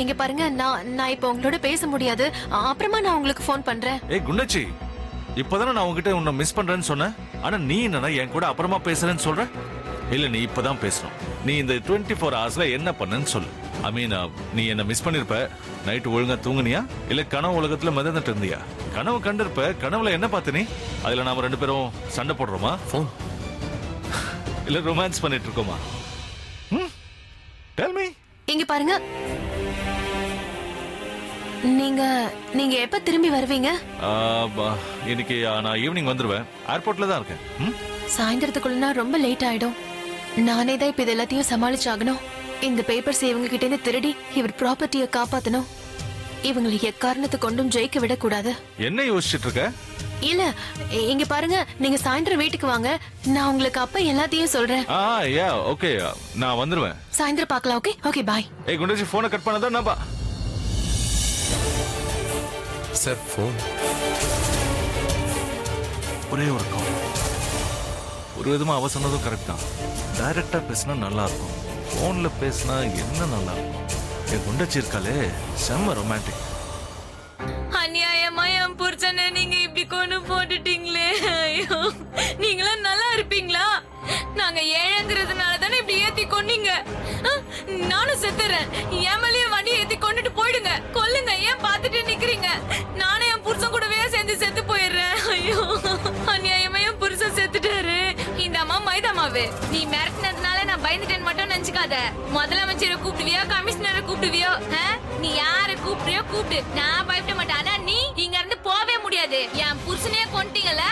இங்க பாருங்க, நான் இப்ப உங்களோட பேச முடியாது. அப்புறமா நான் உங்களுக்கு ஃபோன் பண்றேன். ஏய் குண்டச்சி, இப்பதானே நான் உங்ககிட்ட உன்னை மிஸ் பண்றேன்னு சொன்னேன். ஆனா நீ என்னன்னா என் கூட அப்புறமா பேசுறேன்னு சொல்ற. இல்ல, நீ இப்பதான் பேசணும். நீ இந்த 24 ஹவர்ஸ்ல என்ன பண்ணன்னு சொல்லு. ஐ மீன், நீ என்ன மிஸ் பண்ணிருப்ப. நைட்டு ஒழுங்கா தூங்குனியா, இல்ல கனவு உலகத்துல மிதந்துட்டு இருந்தியா? கனவு கண்டிருப்ப. கனவுல என்ன பார்த்து நீ? அதுல நாம 2 பேரும் சண்டை போடுறோமா, இல்ல ரொமான்ஸ் பண்ணிட்டு இருக்கோமா? Tell me. இங்க பாருங்க, நீங்க எப்ப திரும்பி வருவீங்க? இன்னைக்கு நான் ஈவினிங் வந்துருவேன். ஏர்போர்ட்ல தான் இருக்கேன். சாயந்தரத்துக்குள்ளனா ரொம்ப லேட் ஆயிடும். நானே தான் இப்ப இது எல்லாத்தையும் சமாளிச்சாகணும். இந்த பேப்பர்ஸ் இவங்க கிட்ட இருந்து திருடி இவர் ப்ராப்பர்ட்டியை காப்பாத்தணும். இவங்களை எக்காரணத்தை கொண்டும் ஜெயிக்க விடக்கூடாது. என்ன யோசிச்சுட்டு இருக்க? இல்ல, இங்க பாருங்க, நீங்க சாயந்தரம் வீட்டுக்கு வாங்க. நான் உங்களுக்கு அப்ப எல்லாத்தையும் சொல்றேன். ஓகே, நான் வந்துருவேன். சாயந்தரம் பார்க்கலாம். Okay okay, bye. ஏய் குண்டச்சி, போனை கட் பண்ணதா நம்பா. Sir phone. ஒரே ஒரு கால். ஒரு விதமா அவ சொன்னதும் கரெக்ட் தான். டைரக்டா பேசினா நல்லா இருக்கும். போன்ல பேசினா என்ன நல்லா இருக்கும். என் குண்டச்சி இருக்காளே, செம்ம ரொமான்டிக். அநியாயமா என் புருஷனை நீங்க இப்படி கொண்டு போட்டுட்டீங்களே. ஐயோ, நீங்களும் நல்லா இருப்பீங்களா? நாங்க ஏழைங்கிறதுனால தானே இப்படி ஏத்தி கொன்னீங்க. நானும் செத்துறேன். என் மேலேயே வண்டி ஏத்தி கொண்டுட்டு போயிடுங்க. கொல்லுங்க. ஏன் பாத்துட்டு நிக்கிறீங்க? நானும் என் புருஷன் கூடவே சேர்ந்து செத்து போயிடுறேன். ஐயோ, அநியாயமா என் புருஷன் செத்துட்டாரு. இந்த அம்மா மைதாமாவே, நீ மிரட்டினதுனால நான் பயந்துட்டேன்னு மட்டும் நினைச்சுக்காத. முதலமைச்சரை கூப்பிடுவியோ, கமிஷனரை கூப்பிடுவியோ, நீ யாரை கூப்பிடுறியோ கூப்பிடு. நான் பயப்பட மாட்டேன். ஆனா நீ இங்க இருந்து போவே முடியாது. என் புருஷனையே கொண்டுட்டீங்கல்ல.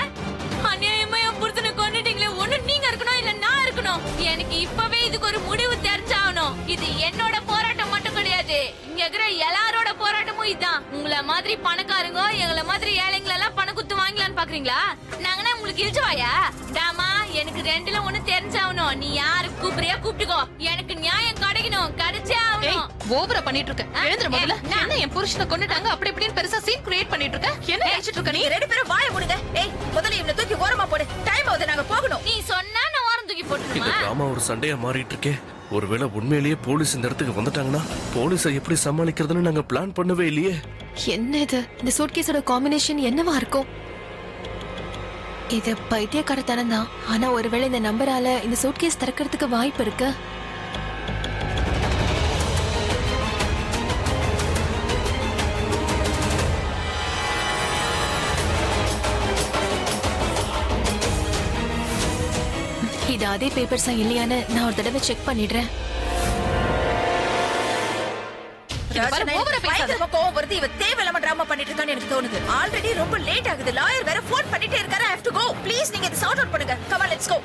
அநியாயமா என் புருஷனை கொண்டுட்டீங்களே. ஒண்ணு நீங்க இருக்கணும், இல்ல நான் இருக்கணும். எனக்கு இப்பவே இதுக்கு ஒரு முடிவு தெரிஞ்சாகணும். இது என்னோட போராட்டம் மட்டும் கிடையாது. இங்க இருக்கிற எல்லாரோட போராட்டமும் இதுதான். உங்களை மாதிரி பணக்காரங்க எங்களை மாதிரி ஏழைங்களை எல்லாம் பண குத்து வாங்கலான்னு பாக்குறீங்களா? நாங்கன்னா உங்களுக்கு இழிச்சுவாயா? டாமா, எனக்கு 2ல ஒண்ணு தெரிஞ்சாகணும். நீ யாரு கூப்பிடுறியா கூப்பிட்டுக்கோ. எனக்கு நியாயம் கிடைக்கணும். கிடைச்சே ஆகணும். ஓவரா பண்ணிட்டு இருக்க. எழுந்துற முதல்ல. என்ன என் புருஷனை கொன்னுட்டாங்க அப்படி இப்படின்னு பெருசா சீன் கிரியேட் பண்ணிட்டு இருக்க. என்ன நினைச்சிட்டு இருக்க நீ? 2 பேரும் வாய மூடுங்க. ஏய், முதல்ல இவனை தூக்கி ஓரமா போடு. டைம் ஆகுது, நாங்க போகணும். நீ சொன்னா நான் ஓரம் தூக்கி போட்டுருமா? இந்த டிராமா ஒரு சண்டையா மாறிட்டு இருக்கே. ஒருவேளை உண்மையிலேயே போலீஸ் இந்த இடத்துக்கு வந்துட்டாங்கன்னா போலீஸை எப்படி சமாளிக்கிறதுன்னு நாங்க பிளான் பண்ணவே இல்லையே. என்ன இது? இந்த சூட்கேஸோட காம்பினேஷன் என்னவா இருக்கும்? இது பைத்தியக்காரத்தனம் தான். ஆனா ஒருவேளை இந்த நம்பரால இந்த சூட்கேஸ் திறக்கிறதுக்கு வாய்ப்பு இருக்கு. இது அதே பேப்பர்ஸா இல்லையான்னு நான் ஒரு தடவை செக் பண்ணிடுறேன். கோவம் வருது. இவ தேவையில்லாம டிராமா பண்ணிட்டு இருக்கான்னு எனக்கு தோணுது. ஆல்ரெடி ரொம்ப லேட் ஆகுது. லாயர் வேற போன் பண்ணிட்டே இருக்காரு. I have to go. Please, நீங்க இதை சார்ட் அவுட் பண்ணுங்க. Come on, let's go.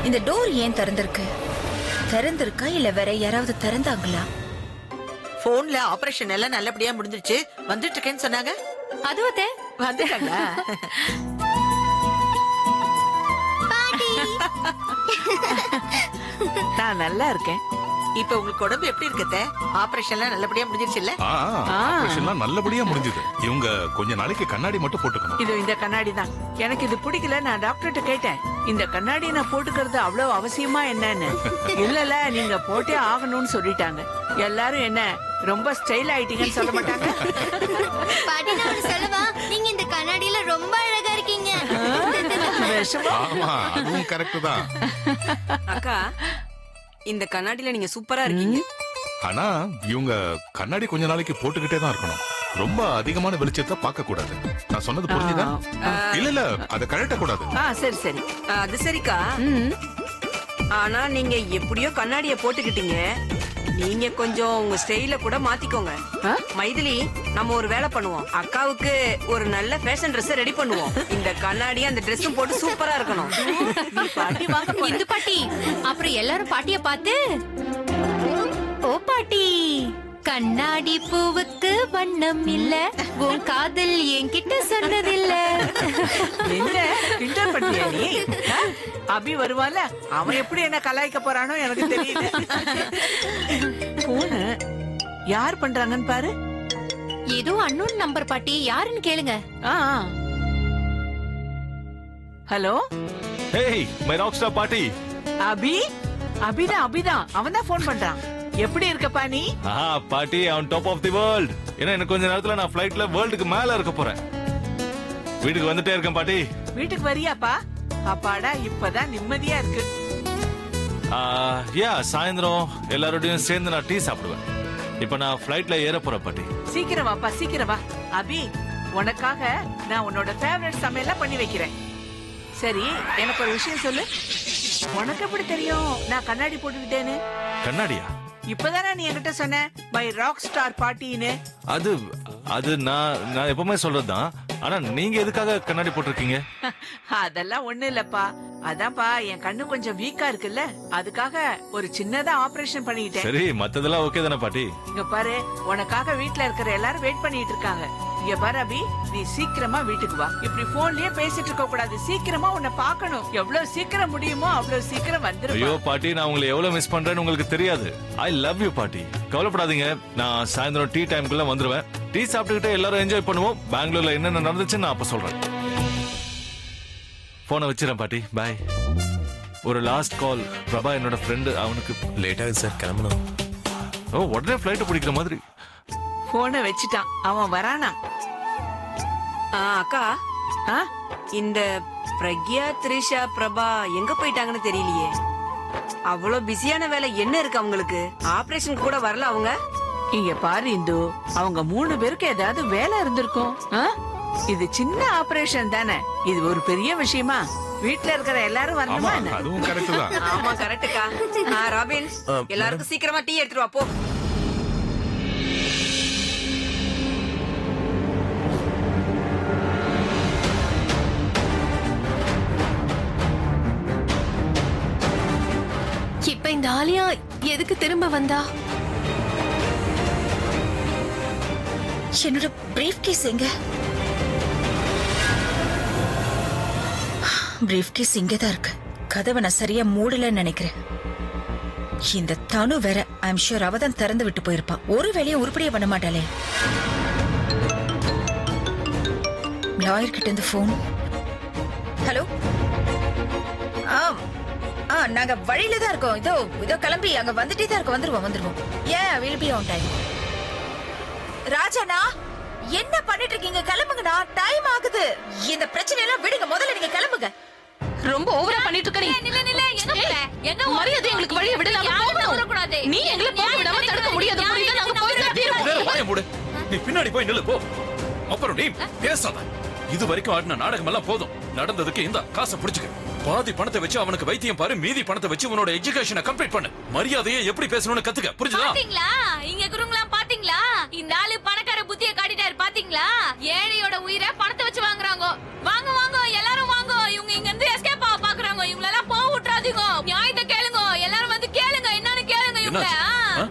இந்த டோர் ஏன் திறந்திருக்கா இல்ல வேற யாராவது திறந்தாங்களா? போன்ல ஆபரேஷன் எல்லாம் நல்லபடியா முடிஞ்சிருச்சு. வந்துட்டு இருக்கேன்னு சொன்னாங்க. அதுவதே வந்துட்டாங்களா? நான் நல்லா இருக்கேன். இப்ப உங்களுக்கு உடம்பு எப்படி இருக்கத்த? ஆபரேஷன் எல்லாம் நல்லபடியா முடிஞ்சிருச்சுல்ல? ஆபரேஷன்லாம் நல்லபடியா முடிஞ்சது. இவங்க கொஞ்ச நாளைக்கு கண்ணாடி மட்டும் போட்டுக்கணும். இது இந்த கண்ணாடி தான். எனக்கு இது பிடிக்கல. நான் டாக்டர்கிட்ட கேட்டேன், இந்த கண்ணாடி நான் போட்டுக்கிறது அவ்வளவு அவசியமா என்னன்னு. இல்லல, நீங்க போட்டே ஆகணும்னு சொல்லிட்டாங்க. எல்லாரும் என்ன ரொம்ப ஸ்டைல் ஆயிட்டீங்கன்னு சொல்ல மாட்டாங்க? பாட்டி, நான் சொல்லவா? நீங்க இந்த கண்ணாடியில ரொம்ப அழகா இருக்கீங்க. ஆமா, அதுவும் கரெக்ட் தான். அக்கா, இந்த கண்ணாடியில நீங்க சூப்பரா இருக்கீங்க. ஆனா இவங்க கண்ணாடி கொஞ்ச நாளைக்கு போட்டுக்கிட்டே தான் இருக்கணும். ரொம்ப அதிகமான வெளிச்சத்தை பார்க்க கூடாது. நான் சொன்னது புரிஞ்சுதா? இல்ல அத கழட்ட கூடாது. சரி சரி, அது சரிக்கா. ஆனா நீங்க எப்படியோ கண்ணாடிய போட்டுக்கிட்டீங்க. நீங்க கொஞ்சம் உங்க ஸ்டைல கூட மாத்திக்கோங்க. மைதிலி, நம்ம ஒரு வேலை பண்ணுவோம். அக்காவுக்கு ஒரு நல்ல ஃபேஷன் Dress ரெடி பண்ணுவோம். இந்த கண்ணாடி அந்த Dress போட்டு சூப்பரா இருக்கணும். பாட்டி வாங்க. இந்த பாட்டி அப்புறம் எல்லாரும் பாட்டிய பார்த்து, ஓ பாட்டி, கண்ணாடி பூவுக்கு வண்ணம் இல்ல, உன் காதல் என்கிட்ட சொன்னதில்ல. என்ன கிண்டல் பண்றியா நீ? அபி வருவான்ல, அவன் எப்படி என்ன கலாய்க்க போறானோ எனக்கு தெரியல. போன யார் பண்றாங்கன்னு பாரு. ஏதோ அன்னோன் நம்பர் பாட்டி, யாருன்னு கேளுங்க. Hello, hey my rock star பாட்டி. அபிதான் அவன் தான் போன் பண்றான். எப்படி இருக்கப்பா நீ? பாட்டி on top of the world. ஏன்னா இன்னும் கொஞ்ச நேரத்துல நான் ஃளைட்ல வேர்ல்டுக்கு மேல இருக்க போறேன். வீட்டுக்கு வந்துட்டே இருக்கேன் பாட்டி. வீட்டுக்கு வரியாப்பா? அப்பாடா, இப்பதான் நிம்மதியா இருக்கு. சாயந்தரம் எல்லாரோடையும் சேர்ந்து நான் டீ சாப்பிடுவேன். இப்ப நான் ஃளைட்ல ஏற போறேன் பாட்டி. சீக்கிரம் வாப்பா, சீக்கிரம் வா. அபி, உனக்காக நான் உன்னோட ஃபேவரட் சமையல்லாம் பண்ணி வைக்கிறேன். சரி, எனக்கு ஒரு விஷயம் சொல்லு. உனக்கு எப்படி தெரியும் நான் கண்ணாடி போட்டுக்கிட்டேன்னு? கண்ணாடியா? இப்பதானே நீ என்கிட்ட சொன்ன மை ராக் ஸ்டார் பாட்டின்னு. அது நான் எப்பவுமே சொல்றதுதான். ஆனா நீங்க எதுக்காக கண்ணாடி போட்டிருக்கீங்க? அதெல்லாம் ஒண்ணு இல்லப்பா. அதான்ப்பா, என் கண்ணு கொஞ்சம் வீக்கா இருக்குல்ல, அதுக்காக ஒரு சின்னதா ஆபரேஷன் பண்ணிட்டேன். சரி, மத்ததெல்லாம் ஓகே தானே பாட்டி? இங்க பாரு, உனக்காக வீட்ல இருக்கிற எல்லாரும் வெயிட் பண்ணிட்டு இருக்காங்க. இங்க பாரு அபி, நீ சீக்கிரமா வீட்டுக்கு வா. இப்படி போன்லயே பேசிட்டு இருக்க கூடாது. சீக்கிரமா உன்னை பார்க்கணும். எவ்வளவு சீக்கிரம் முடியுமோ அவ்வளவு சீக்கிரம் வந்துரு. ஐயோ பாட்டி, நான் உங்களை எவ்வளவு மிஸ் பண்றேன்னு உங்களுக்கு தெரியாது. ஐ லவ் யூ பாட்டி. கவலைப்படாதீங்க, நான் சாயந்தரம் டீ டைம்க்குள்ள வந்துருவேன். டீ சாப்பிட்டுக்கிட்டே எல்லாரும் என்ஜாய் பண்ணுவோம். பெங்களூர்ல என்னென்ன நடந்துச்சுன்னு நான் அப்ப சொல்றேன். போனை வச்சிடறேன் பாட்டி. பாய். ஒரு லாஸ்ட் கால். பிரபா என்னோட ஃப்ரெண்டு, அவனுக்கு லேட் ஆகுது சார், கிளம்பணும். உடனே ஃபிளைட் பிடிக்கிற மாதிரி. போனை வச்சுட்டான், அவன் வரானா? அக்கா, இந்த பிரக்யா, த்ரிஷா, பிரபா எங்க போயிட்டாங்கன்னு தெரியலையே. அவ்வளவு பிஸியான வேலை என்ன இருக்கு அவங்களுக்கு? ஆபரேஷன் கூட வரல அவங்க. இங்க பாரு இந்து, அவங்க 3 பேருக்கு ஏதாவது வேலை இருந்திருக்கும். இது சின்ன ஆபரேஷன் தானே, இது ஒரு பெரிய விஷயமா? வீட்ல இருக்கிற எல்லாரும் வரணுமா? அதுவும் கரெக்ட் தான். ஆமா கரெக்டுக்கா. ராபின், எல்லாருக்கும் சீக்கிரமா டீ எடுத்துட்டு வா போ. இப்ப இந்த ஆலியா எதுக்கு திரும்ப வந்தா? என்னோட பிரீஃப் கேஸ் எங்க? பிரீஃப் கேஸ் இங்கதான் இருக்கு. கதவை நான் சரியா மூடலன்னு நினைக்கிறேன். இந்த தனு வேற, ஐம் ஷூர் அவதான் திறந்து விட்டு போயிருப்பான். ஒரு வேலையை உருப்படியா பண்ண மாட்டாளே. லாயர் கிட்ட இருந்து போன். ஹலோ, நாங்க வழியில தான் இருக்கோம். இதோ கிளம்பி அங்க வந்துட்டே தான் இருக்கோம். வந்துருவோம். Yeah, we'll be on time. ராஜாண்ணா, என்ன பண்ணிட்டு இருக்கீங்க? கிளம்புங்கண்ணா, டைம் ஆகுது. இந்த பிரச்சனை எல்லாம் விடுங்க, முதல்ல நீங்க கிளம்புங்க. ரொம்ப ஓவரா பண்ணிட்டு இருக்க நீ. என்ன மரியாதை எங்களுக்கு வழிய விடலாம போகணும். நீ எங்களை போக விடாம தடுக்க முடியாது. புரியுதா? நாங்க போயிடுறோம். நீ பின்னாடி போய் நில்லு போ. அப்புறம் நீ பேசாத. இது வரைக்கும் ஆடின நாடகம் எல்லாம் போதும். நடந்ததுக்கு இந்த காசை புடிச்சுக்க. பாதி பணத்தை வச்சு அவனுக்கு வைத்தியம் பாரு, மீதி பணத்தை வச்சு உன்னோட எஜுகேஷனை கம்ப்ளீட் பண்ணு. மரியாதையை எப்படி பேசணும்னு கத்துக்க. புரியுதா? பாத்தீங்களா? இங்க குருங்கலாம் பாத்தீங்களா? இந்த ஆளு பணக்கார புத்திய காட்டிட்டாரு பாத்தீங்களா? ஏழையோட உயிரை பணத்தை வச்சு வாங்குறாங்க. வாங்க எல்லாரும் வாங்க. இவங்க இங்க இருந்து எஸ்கேப் ஆக பாக்குறாங்க. இவங்கள எல்லாம் போக விட்டுறாதீங்க. நியாயத்தை கேளுங்க. எல்லாரும் வந்து கேளுங்க, என்னன்னு கேளுங்க. இவங்கள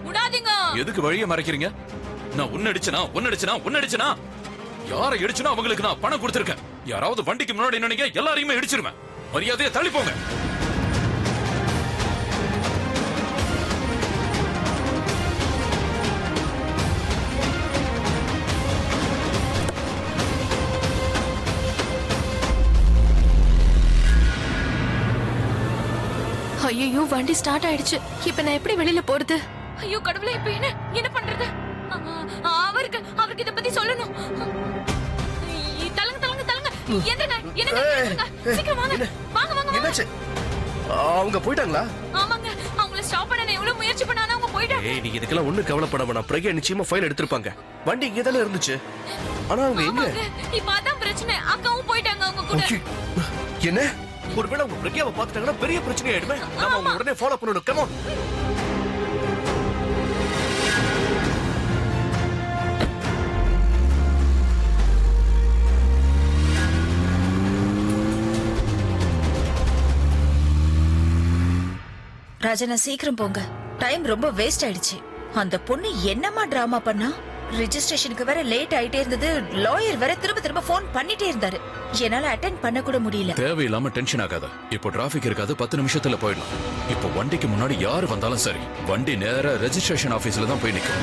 விடாதீங்க. எதுக்கு வழியை மறைக்கிறீங்க? நான் உன்னடிச்சனா யாரை இடிச்சுனா அவங்களுக்கு நான் பணம் கொடுத்திருக்கேன். யாராவது வண்டிக்கு முன்னாடி நினைக்க எல்லாரையுமே இடிச்சிருவேன். மரியாதையை தள்ளி போங்க. ஐயோ, வண்டி ஸ்டார்ட் ஆயிடுச்சு. இப்ப நான் எப்படி வெளியில போறது? ஐயோ கடவுளே, இப்ப என்ன பண்றது? அவருக்கு இத பத்தி சொல்லணும். அவங்க போயிட்டாங்களா? ஆமாங்க, அவங்கள ஸ்டாப் பண்ண எவ்வளவு முயற்சி பண்ணானே அவங்க போயிட்டாங்க. ஏய், நீ இதுக்கெல்லாம் ஒண்ணு கவலைப்பட வேணாம். பிரக்யா நிச்சயமா ஃபைல் எடுத்துப்பாங்க. வண்டி இங்க தானே இருந்துச்சு. ஆனா அவங்க எங்க? இப்ப அதான் பிரச்சனை. அக்காவும் போயிட்டாங்க அவங்க கூட. என்ன? ஒருவேளை அவங்க பிரக்யாவை பார்த்துட்டாங்கன்னா பெரிய பிரச்சனை ஆயிடுமே. நாம அவங்க உடனே ஃபாலோ பண்ணணும். Come on. ராஜனா, சீக்கிரம் போங்க. டைம் ரொம்ப வேஸ்ட் ஆயிடுச்சு. அந்த பொண்ணு என்னமா டிராமா பண்ணா? ரெஜிஸ்ட்ரேஷனுக்கு வேற லேட் ஆயிட்டே இருந்தது. லாயர் வேற திரும்ப போன் பண்ணிட்டே இருந்தாரு. என்னால அட்டெண்ட் பண்ண கூட முடியல. தேவையில்லாம டென்ஷன் ஆகாத. இப்போ டிராபிக் இருக்காது, 10 நிமிஷத்துல போயிடலாம். இப்போ வண்டிக்கு முன்னாடி யாரு வந்தாலும் சரி, வண்டி நேரா ரெஜிஸ்ட்ரேஷன் ஆபீஸ்ல தான் போய் நிக்கும்.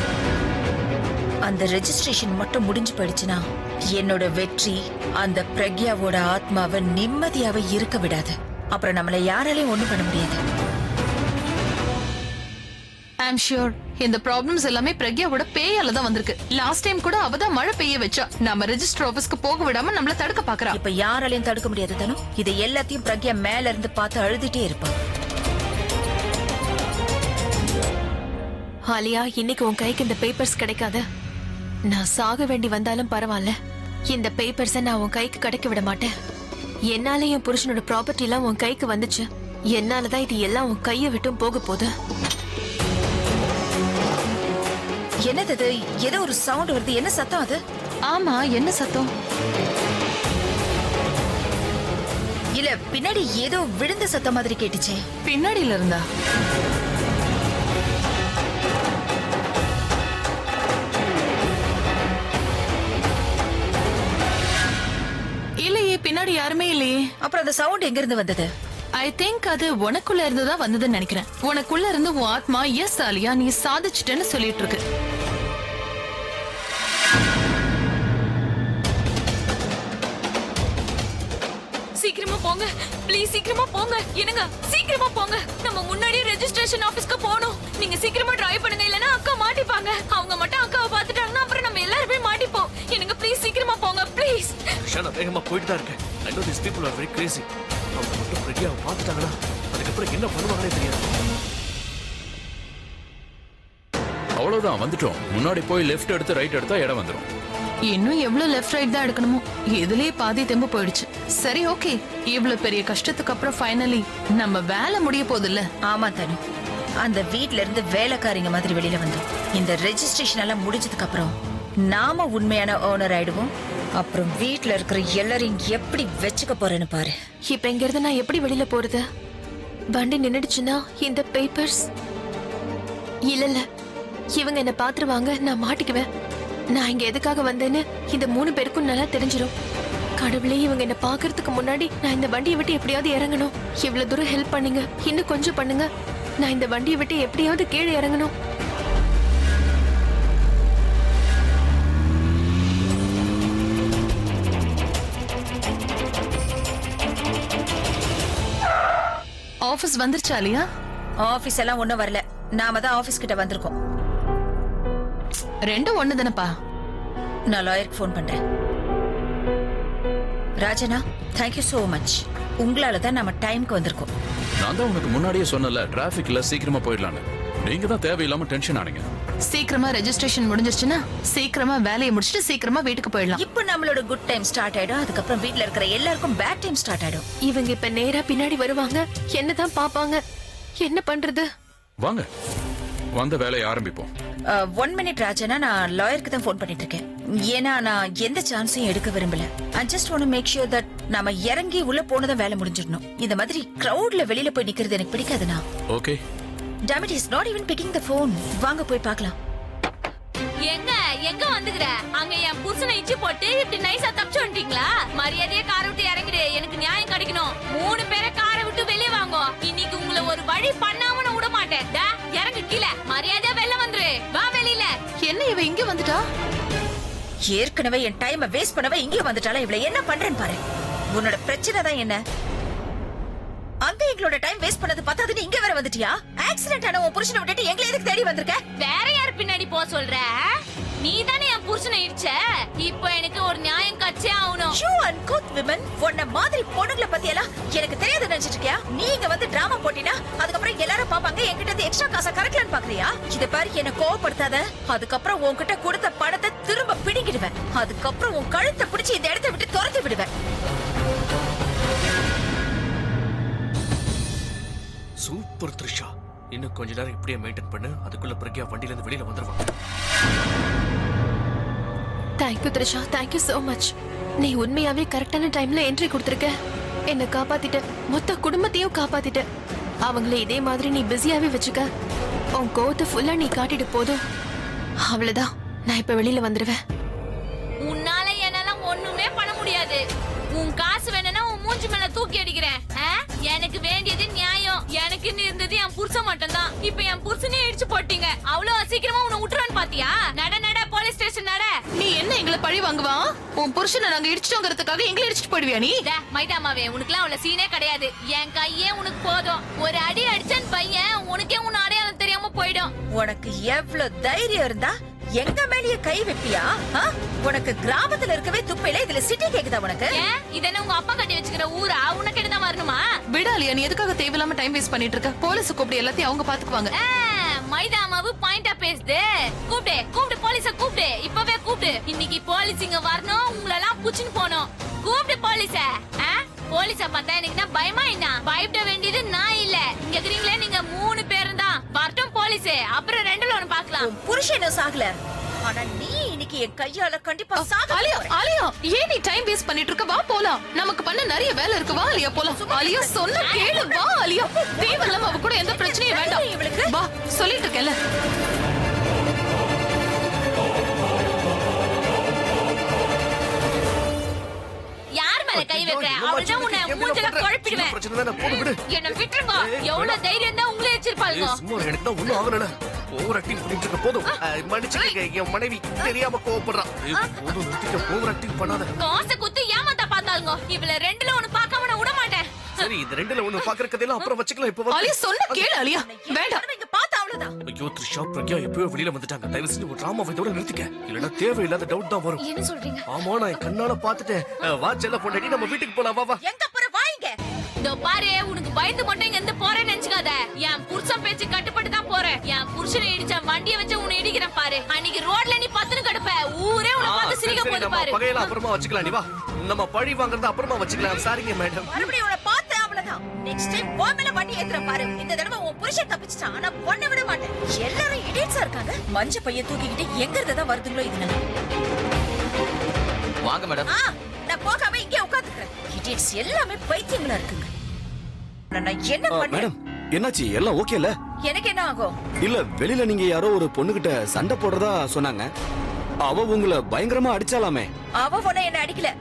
அந்த ரெஜிஸ்ட்ரேஷன் மட்டும் முடிஞ்சு போயிடுச்சுன்னா என்னோட வெற்றி அந்த பிரக்யாவோட ஆத்மாவை நிம்மதியாவே இருக்க விடாது. அப்புறம் நம்மள யாராலையும் ஒண்ணும் பண்ண முடியாது. ஐ அம் ஷூர் இந்த ப்ராப்ளம்ஸ் எல்லாமே பிரக்யாவோட பேயால தான் வந்திருக்கு. லாஸ்ட் டைம் கூட அவதான் மழை பெய்ய வச்சா. நம்ம ரெஜிஸ்டர் ஆபீஸ்க்கு போக விடாம நம்மள தடுக்க பாக்குறா. இப்ப யாராலையும் தடுக்க முடியாது தானோ. இதை எல்லாத்தையும் பிரக்யா மேல இருந்து பார்த்து அழுதுட்டே இருப்பா. ஆலியா, இன்னைக்கு உன் கைக்கு இந்த பேப்பர்ஸ் கிடைக்காது. நான் சாக வேண்டி வந்தாலும் பரவாயில்ல, இந்த பேப்பர்ஸை நான் உன் கைக்கு கிடைக்க விட மாட்டேன். என்னால என் புருஷனோட ப்ராப்பர்ட்டி எல்லாம் உன் கைக்கு வந்துச்சு. என்னாலதான் இது எல்லாம் உன் கையை விட்டும் போக போகுது. என்னது இது? ஏதோ ஒரு சவுண்ட் வருது. என்ன சத்தம் அது? ஆமா, என்ன சத்தம்? இல்ல, பின்னாடி ஏதோ விழுந்த சத்தம் மாதிரி கேட்டுச்சே. பின்னாடியில இருந்தா? இல்லையே, பின்னாடி யாருமே இல்லையே. அப்புறம் அந்த சவுண்ட் எங்க இருந்து வந்தது? ஐ திங்க் அது உனக்குள்ள இருந்துதான் வந்ததுன்னு நினைக்கிறேன். உனக்குள்ள இருந்து உன் ஆத்மா எஸ் ஆலியா நீ சாதிச்சிட்டேன்னு சொல்லிட்டு இருக்கு. சீக்கிரமா போங்க ப்ளீஸ், சீக்கிரமா போங்க. என்னங்க சீக்கிரமா போங்க, நம்ம முன்னாடியே ரெஜிஸ்ட்ரேஷன் ஆபீஸ்க்கு போகணும். நீங்க சீக்கிரமா டிரைவ் பண்ணுங்க, இல்லனா அக்கா மாட்டிப்பாங்க. அவங்க மட்டும் அக்காவை பார்த்துட்டாங்கன்னா அப்புறம் நம்ம எல்லாரும் மாட்டிப்போம். என்னங்க ப்ளீஸ் சீக்கிரமா போங்க ப்ளீஸ். ஷானா, வேகமா போயிட்டு தான் இருக்கேன். I know these people are very crazy. அவங்க மட்டும் பிரக்யாவை பார்த்துட்டாங்கன்னா அதுக்கப்புறம் என்ன பண்ணுவாங்களே தெரியாது. அவ்வளவுதான், வந்துட்டோம். முன்னாடி போய் லெஃப்ட் எடுத்து ரைட் எடுத்தா இடம் வந்துரும். இன்னும் எவ்வளவு லெஃப்ட் ரைட் தான் எடுக்கணுமோ, இதுலயே பாதி தெம்பு போயிடுச்சு. சரி, ஓகே. இவ்வளவு பெரிய கஷ்டத்துக்கு அப்புறம் ஃபைனலி நம்ம வேலை முடிய போகுதுல்ல? ஆமா தனு, அந்த வீட்ல இருந்து வேலைக்காரிங்க மாதிரி வெளியில வந்தோம். இந்த ரெஜிஸ்ட்ரேஷன் எல்லாம் முடிஞ்சதுக்கு அப்புறம் நாம உண்மையான ஓனர் ஆயிடுவோம். அப்புறம் வீட்ல இருக்கிற எல்லாரையும் எப்படி வச்சுக்க போறேன்னு பாரு. இப்ப இங்க இருந்து நான் எப்படி வெளியில போறது? வண்டி நின்னுடுச்சுன்னா இந்த பேப்பர்ஸ் இல்ல, இவங்க என்ன பாத்துருவாங்க, நான் மாட்டிக்குவேன். நான் இங்க எதுக்காக வந்தேன்னு இந்த 3 பேருக்கும் நல்லா தெரிஞ்சிடும். கடவுளே, இவங்க என்ன பாக்குறதுக்கு முன்னாடி நான் இந்த வண்டியை விட்டு எப்படியாவது இறங்கணும். இவ்வளவு தூரம் ஹெல்ப் பண்ணுங்க, இன்னும் கொஞ்சம் பண்ணுங்க. நான் இந்த வண்டியை விட்டு எப்படியாவது கீழே இறங்கணும். ஆபீஸ் வந்துருச்சா இல்லையா? ஆபீஸ் எல்லாம் ஒண்ணும் வரல, நாம தான் ஆபீஸ் கிட்ட வந்திருக்கோம். ரெண்டும் ஒண்ணு தானப்பா. நான் லாயருக்கு ஃபோன் பண்றேன். ராஜனா, தேங்க்யூ சோ மச். உங்களால தான் நம்ம டைம்க்கு வந்திருக்கோம். நான் தான் உனக்கு முன்னாடியே சொன்னல, டிராபிக்ல சீக்கிரமா போயிடலான்னு. நீங்க தான் தேவையில்லாம டென்ஷன் ஆனீங்க. சீக்கிரமா ரெஜிஸ்ட்ரேஷன் முடிஞ்சிருச்சுன்னா சீக்கிரமா வேலையை முடிச்சிட்டு சீக்கிரமா வீட்டுக்கு போயிடலாம். இப்போ நம்மளோட குட் டைம் ஸ்டார்ட் ஆயிடும். அதுக்கப்புறம் வீட்ல இருக்கிற எல்லாருக்கும் பேட் டைம் ஸ்டார்ட் ஆயிடும். இவங்க இப்ப நேரா பின்னாடி வருவாங்க, என்னதான் பாப்பாங்க. என்ன பண்றது? வாங்க, வந்த வேலையை ஆரம்பிப்போம். 1 மினிட் ராஜனா, நான் லாயருக்கு தான் ஃபோன் பண்ணிட்டு இருக்கேன். ஏன்னா நான் எந்த சான்ஸையும் எடுக்க விரும்பல. I just want to make sure that நாம இறங்கி உள்ள போனதும் வேலை முடிஞ்சிடணும். இந்த மாதிரி கிரவுட்ல வெளியில போய் நிக்கிறது எனக்கு பிடிக்காதுண்ணா. Okay. Damn it, he's not even picking the phone. வாங்க போய் பார்க்கலாம். எங்க வந்துங்கற? அங்க என் புருஷனை இச்சி போட்டு இப்படி நைஸா தப்பிச்சு வந்துட்டீங்களா? மரியாதையா காரை விட்டு இறங்கிடு, எனக்கு நியாயம் கிடைக்கணும். 3 பேரை காரை விட்டு வெளியே வாங்கோ. இன்னைக்கு உங்களை ஒரு வழி பண்ணாம நான் விட மாட்டேன். இறங்கு கீழே, மரியாதையா வெளில வந்துரு. வா வெளியில. என்ன இவ இங்க வந்துட்டா? ஏற்கனவே என் டைமை வேஸ்ட் பண்ணவே இங்கே வந்துட்டாலும் இவளை என்ன பண்றேன்னு பாரு. உன்னோட பிரச்சனை தான் என்ன? அங்க எங்களோட டைம் வேஸ்ட் பண்ணது பத்தாதுன்னு இங்க வேற வந்துட்டியா? ஆக்சிடென்ட் ஆன உன் புருஷனை விட்டுட்டு எங்களை எதுக்கு தேடி வந்திருக்க? வேற யார் பின்னாடி போ சொல்ற? நீ தானே என் புருஷனை இடிச்ச. இப்போ எனக்கு ஒரு நியாயம் கச்சே ஆகணும். You uncouth women, உன்ன மாதிரி பொண்ணுங்களை பத்தி எல்லாம் எனக்கு தெரியாது நினைச்சிட்டு இருக்கியா? நீங்க வந்து டிராமா போட்டினா அதுக்கப்புறம் எல்லாரும் பாப்பாங்க, என்கிட்ட இருந்து எக்ஸ்ட்ரா காசை கரெக்ட்லான்னு பாக்குறியா? இத பாரு, என்ன கோவப்படுத்தாத. அதுக்கப்புறம் உன்கிட்ட கொடுத்த பணத்தை திரும்ப பிடிங்கிடுவேன். அதுக்கப்புறம் உன் கழுத்தை பிடிச்சி இந்த இடத்தை விட்டு துரத்தி விடுவேன். சூப்பர் த்ரிஷா. இன்னும் கொஞ்ச நேரம் இப்படியே மெயின்டைன் பண்ணு. அதுக்குள்ள பிரக்யா வண்டியில இருந்து வெளியில வந்துருவாங்க. Thank you Trisha, thank you so much. நீ உண்மையாவே கரெக்டான டைம்ல என்ட்ரி கொடுத்திருக்க. என்ன காப்பாத்திட்ட, மொத்த குடும்பத்தையும் காப்பாத்திட்ட. அவங்கள இதே மாதிரி நீ பிஸியாவே வச்சுக்க. உன் கோவத்தை ஃபுல்லா நீ காட்டிட்டு போதும். அவ்வளவுதான், நான் இப்ப வெளியில வந்துருவேன். உன்னால என்னால ஒண்ணுமே பண்ண முடியாது. உன் காசு வேணும்னா உன் மூஞ்சி மேல தூக்கி அடிக்கிறேன். எனக்கு வேண்டியது நியாயம். எனக்கு இருந்தது என் புருஷன் மட்டும் தான். இப்ப என் புருஷனே இடிச்சு போட்டீங்க. அவ்வளவு சீக்கிரமா உன்னை விட்டுருவான்னு பாத்தியா? நட போலீஸ் ஸ்டேஷன் பழி வாங்குவான். உன் புருஷனை நாங்க இடிச்சிட்டோங்கிறதுக்காக எங்களை இடிச்சிட்டு போயிடுவியா நீ? மைதாமாவே உனக்குலாம் அவ்வளவு சீனே கிடையாது. என் கையே உனக்கு போதும். ஒரு அடி அடிச்சன் பையன் உனக்கே உன் அடையாளம் தெரியாம போயிடும். உனக்கு எவ்வளவு தைரியம் இருந்தா எங்க மேலயே கை வைப்பியா? உனக்கு கிராமத்துல இருக்கவே துப்பையில இதுல சிட்டி கேக்குதா உனக்கு? இதென்ன உங்க அப்பா கட்டி வச்சுக்கிற ஊரா? உனக்கு தான் வரணுமா? விடாலியா, நீ எதுக்காக தேவையில்லாம டைம் வேஸ்ட் பண்ணிட்டு இருக்க? போலீஸ் கூப்பிடு, எல்லாத்தையும் அவங்க பாத்துக்குவாங்க. மைதாமாவு பாயிண்டா பேசுது. கூப்பிடு போலீஸ கூப்பிடு, இப்பவே கூப்பிடு. இன்னைக்கு போலீஸ் இங்க வரணும், உங்களெல்லாம் புடிச்சுன்னு போனோம். கூப்பிடு போலீஸ. போலீஸ பார்த்தா எனக்கு பயமா என்ன? பயப்பட வேண்டியது நான் இல்ல, இங்க இருக்கீங்களே நீங்க 3 பேரும் தான். வரட்டும் போலீஸ், அப்புறம் 2ல 1 பார்க்கலாம். புருஷன் சாகல, ஆனா நீ இன்னைக்கு என் கையால கண்டிப்பா சாக. ஆலியா, ஏன் நீ டைம் வேஸ்ட் பண்ணிட்டு இருக்க? வா போலாம், நமக்கு பண்ண நிறைய வேலை இருக்கு. வா ஆலியா போலாம். ஆலியா சொன்ன கேளு, வா ஆலியா. தேவையில்லாம அவ கூட எந்த பிரச்சனையும் வேண்டாம். வா, சொல்லிட்டு இருக்கேன்ல. யார் மேல கை வைக்கிற? அவள்தான் உன்னை மூஞ்சல குழப்பிடுவேன். என்ன விட்டுருங்க. எவ்வளவு தைரியம் தான் உங்களே வச்சிருப்பாங்க. சும்மா எனக்கு தான் ஒண்ணும் ஆகல. ஓவர் ஆக்டிங் பண்ணிட்டு இருக்க போதும். மன்னிச்சுக்கங்க, என் மனைவி தெரியாம கோவப்படுறா. போதும், நிறுத்திக்க. ஓவர் ஆக்டிங் பண்ணாத. காசை குத்து ஏமாத்தா பார்த்தாலுங்க. இவள 2ல 1 பார்க்காம நான் விட மாட்டேன். சரி, இந்த 2ல 1 பாக்குற கதையெல்லாம் அப்புறம் வச்சுக்கலாம். இப்போ ஆலியா சொன்ன கேளு ஆலியா. வேண்டாம். இங்க பார்த்தா அவ்வளவுதான். ஐயோ, த்ரிஷா பிரக்யா எப்பவே வெளியில வந்துட்டாங்க. தயவு செஞ்சு ஒரு டிராமாவை இதோட நிறுத்திக்க. இல்லனா தேவையில்லாத டவுட் தான் வரும். என்ன சொல்றீங்க? ஆமா, நான் கண்ணால பாத்துட்டேன். வா செல்ல பொண்டாட்டி, நம்ம வீட்டுக்கு போலாம். வா வா. எங்க போற? வாங்க. இதோ பாரு, உனக்கு பயந்து மட்டும் இங்க இருந்து போறேன்னு நினைச்சுக்காத. என் புருஷன் பேச்சு கட்டுப்பட்டு தான் போறேன். என் புருஷனை இடிச்ச வண்டியை வச்சு உன்னை இடிக்கிறேன் பாரு. அன்னைக்கு ரோட்ல நீ பத்துன்னு கடுப்ப, ஊரே உன்னை பார்த்து சிரிக்க போகுது பாரு. பகையில அப்புறமா வச்சுக்கலாம். நீ வா, நம்ம பழி வாங்குறத அப்புறமா வச்சுக்கலாம். சாரிங்க மேடம். மறுபடியும் உன்னை பார்த்து அவ்வளவுதான். நெக்ஸ்ட் டைம் உன் மேல வண்டி ஏத்துற பாரு. இந்த தடவை உன் புருஷன் தப்பிச்சிட்டான், ஆனா பொண்ணை விட மாட்டேன். எல்லாரும் இடியட்ஸா இருக்காங்க. மஞ்ச பைய தூக்கிக்கிட்டு எங்க இருந்ததான் வருதுங்களோ இதுங்க. வாங்க மேடம். நான் போகாம இங்கே உட்கார்ந்துக்கிறேன். இடியட்ஸ் எல்லாமே பைத்தியங்களா இருக்குங்க. நான் என்ன பண்ணேன்? மேடம், என்னாச்சு? எல்லாம் ஓகேல? எனக்கு என்ன ஆகும்? இல்ல, வெளியில நீங்க யாரோ ஒரு பொண்ணுகிட்ட சண்டை போடுறதா சொன்னாங்க. அவ உங்களை பயங்கரமா அடிச்சாலாமே. அவ உன்னை என்ன அடிக்கல,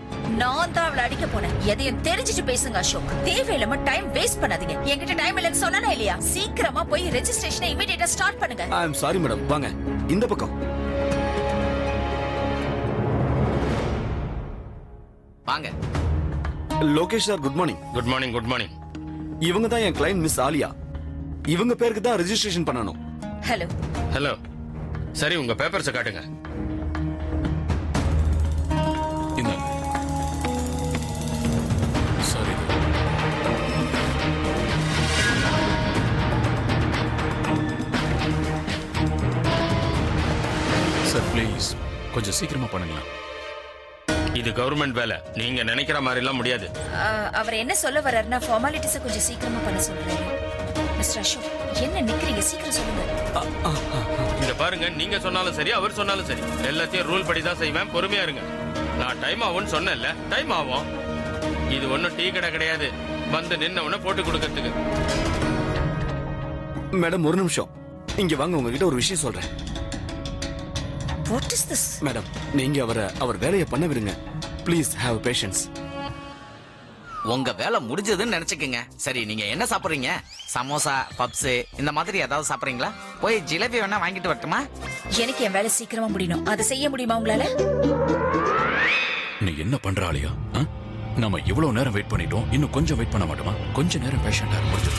நான் தான் அவளை அடிக்க போனேன். எதையும் தெரிஞ்சுட்டு பேசுங்க அசோக். தேவையில்லாம டைம் வேஸ்ட் பண்ணாதீங்க. என்கிட்ட டைம் இல்லைன்னு சொன்னா இல்லையா? சீக்கிரமா போய் ரெஜிஸ்ட்ரேஷனை இமிடியேட்டா ஸ்டார்ட் பண்ணுங்க. ஐ அம் சாரி மேடம். வாங்க இந்த பக்கம். வாங்க. Lokesh sir, good morning. Good morning. Good morning. இவங்க தான் என் கிளையன்ட் மிஸ் ஆலியா. இவங்க பேருக்கு தான் ரெஜிஸ்ட்ரேஷன் பண்ணனும். ஹலோ. ஹலோ. சரி, உங்க பேப்பர்ஸ் காட்டுங்க. இந்த சரி. சார் ப்ளீஸ் கொஞ்சம் சீக்கிரமா பண்ணுங்களா? இது கவர்மெண்ட் வேலை, நீங்க நினைக்கிற மாதிரி எல்லாம் முடியாது. அவர் என்ன சொல்ல வர்றாருன்னா ஃபார்மாலிட்டிஸை கொஞ்சம் சீக்கிரமா பண்ண சொல்றாரு. மிஸ்டர் அசோக், என்ன நிக்கிறீங்க? சீக்கிரம் சொல்லுங்க. இங்க பாருங்க, நீங்க சொன்னாலும் சரி, அவர் சொன்னாலும் சரி, எல்லாத்தையும் ரூல் படி தான் செய்வேன். பொறுமையா இருங்க. நான் டைம் ஆகும்னு சொன்னேன்ல, டைம் ஆகும். இது ஒன்னும் டீ கடை கிடையாது வந்து நின்ன உடனே போட்டு கொடுக்கறதுக்கு. மேடம், ஒரு நிமிஷம் இங்க வாங்க. உங்ககிட்ட ஒரு விஷயம் சொல்றேன். What is this? மேடம், நீங்க அவர் வேலையை பண்ண விடுங்க. Please have patience. உங்க வேலை முடிஞ்சதுன்னு நினைச்சுக்கங்க. சரி, நீங்க என்ன சாப்பிடுறீங்க? சமோசா, பப்ஸ் இந்த மாதிரி ஏதாவது சாப்பிடுறீங்களா? போய் ஜிலேபி வேணா வாங்கிட்டு வரட்டுமா? எனக்கு என் வேலை சீக்கிரமா முடியணும். அதை செய்ய முடியுமா உங்களால? நீ என்ன பண்ற ஆலியா? நம்ம இவ்வளவு நேரம் வெயிட் பண்ணிட்டோம், இன்னும் கொஞ்சம் வெயிட் பண்ண மாட்டோமா? கொஞ்ச நேரம் பேஷண்டா முடிஞ்சு.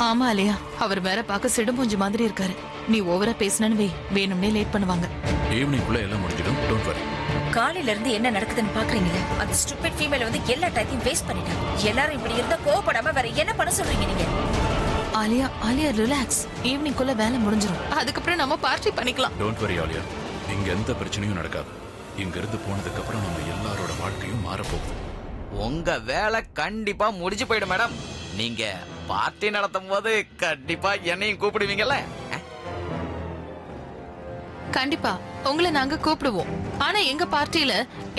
ஆமா ஆலியா, அவர் வேற பார்க்க சிடுமூஞ்சி மாதிரி இருக்காரு. நீ ஓவரா பேசினு வை, வேணும்னே லேட் பண்ணுவாங்க. ஈவினிங் குள்ள எல்லாம் முடிஞ்சிடும். Don't worry. காலையில இருந்து என்ன நடக்குதுன்னு பாக்குறீங்களா? அந்த ஸ்டூபிட் ஃபீமேல் வந்து எல்லா டைத்தையும் வேஸ்ட் பண்ணிட்டாங்க. எல்லாரும் இப்படி இருந்தா கோவப்படாம வேற என்ன பண்ண சொல்றீங்க நீங்க? ஆலியா, ஆலியா ரிலாக்ஸ். ஈவினிங் குள்ள வேலை முடிஞ்சிடும். அதுக்கப்புறம் நம்ம பார்ட்டி பண்ணிக்கலாம். டோன்ட் வரி ஆலியா, இங்க எந்த பிரச்சனையும் நடக்காது. இங்க இருந்து போனதுக்கு அப்புறம் நம்ம எல்லாரோட வாழ்க்கையும் மாறப்போகுது. உங்க வேலை கண்டிப்பா முடிஞ்சு போயிடும் மேடம். நீங்க பார்ட்டி நடத்தும் போது கண்டிப்பா என்னையும் கூப்பிடுவீங்கல்ல? கண்டிப்பா உங்களை நாங்க கூப்பிடுவோம். ஆனா எங்க பார்ட்டியில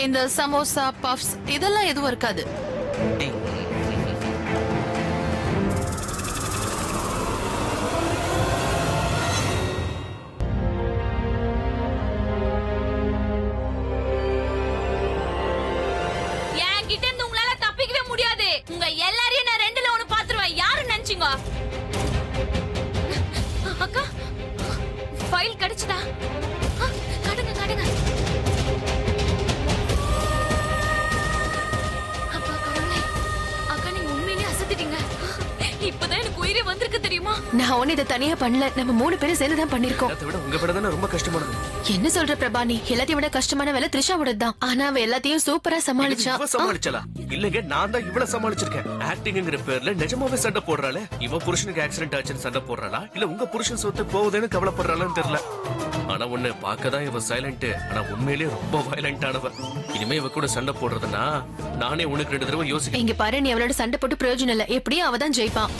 இந்த சமோசா, பஃப்ஸ் இதெல்லாம் எதுவும் இருக்காது. என்கிட்ட இருந்து உங்களால தப்பிக்கவே முடியாது. உங்க எல்லாரையும் நான் 2ல 1 பாத்துருவேன். யாரு நினைச்சீங்க? அக்கா, ஃபைல் கிடைச்சதா? காட்டுங்க காட்டுங்க. நான் ஒண்ணு இதை தனியா பண்ணல, நம்ம 3 பேரும் சேர்ந்து தான் பண்ணிருக்கோம். அதை விட உங்க வேலை தானே ரொம்ப கஷ்டமானது. என்ன சொல்ற பிரபா நீ? எல்லாத்தையும் விட கஷ்டமான வேலை த்ரிஷாவோட தான். ஆனா அவ எல்லாத்தையும் சூப்பரா சமாளிச்சா. இவ சமாளிச்சலா? இல்லங்க, நான் தான் இவள சமாளிச்சிருக்கேன். ஆக்டிங்ங்கிற பேர்ல நிஜமாவே சண்டை போடுறாளே. இவ புருஷனுக்கு ஆக்சிடென்ட் ஆச்சுன்னு சண்டை போடுறாளா, இல்ல உங்க புருஷன் சொத்து போகுதுன்னு கவலைப்படுறாளான்னு தெரியல. ஆனா ஒண்ணு, பார்க்கதான் இவ சைலண்ட், ஆனா உண்மையிலேயே ரொம்ப வயலண்ட் ஆனவ. இனிமே இவ கூட சண்டை போடுறதுன்னா நானே உனக்கு 2 தடவை யோசிக்கிறேன். இங்க பாரு, நீ அவளோட சண்டை போட்டு பிரயோஜனம் இல்ல. எப்படியும் அவ தான் ஜெயிப்பான்.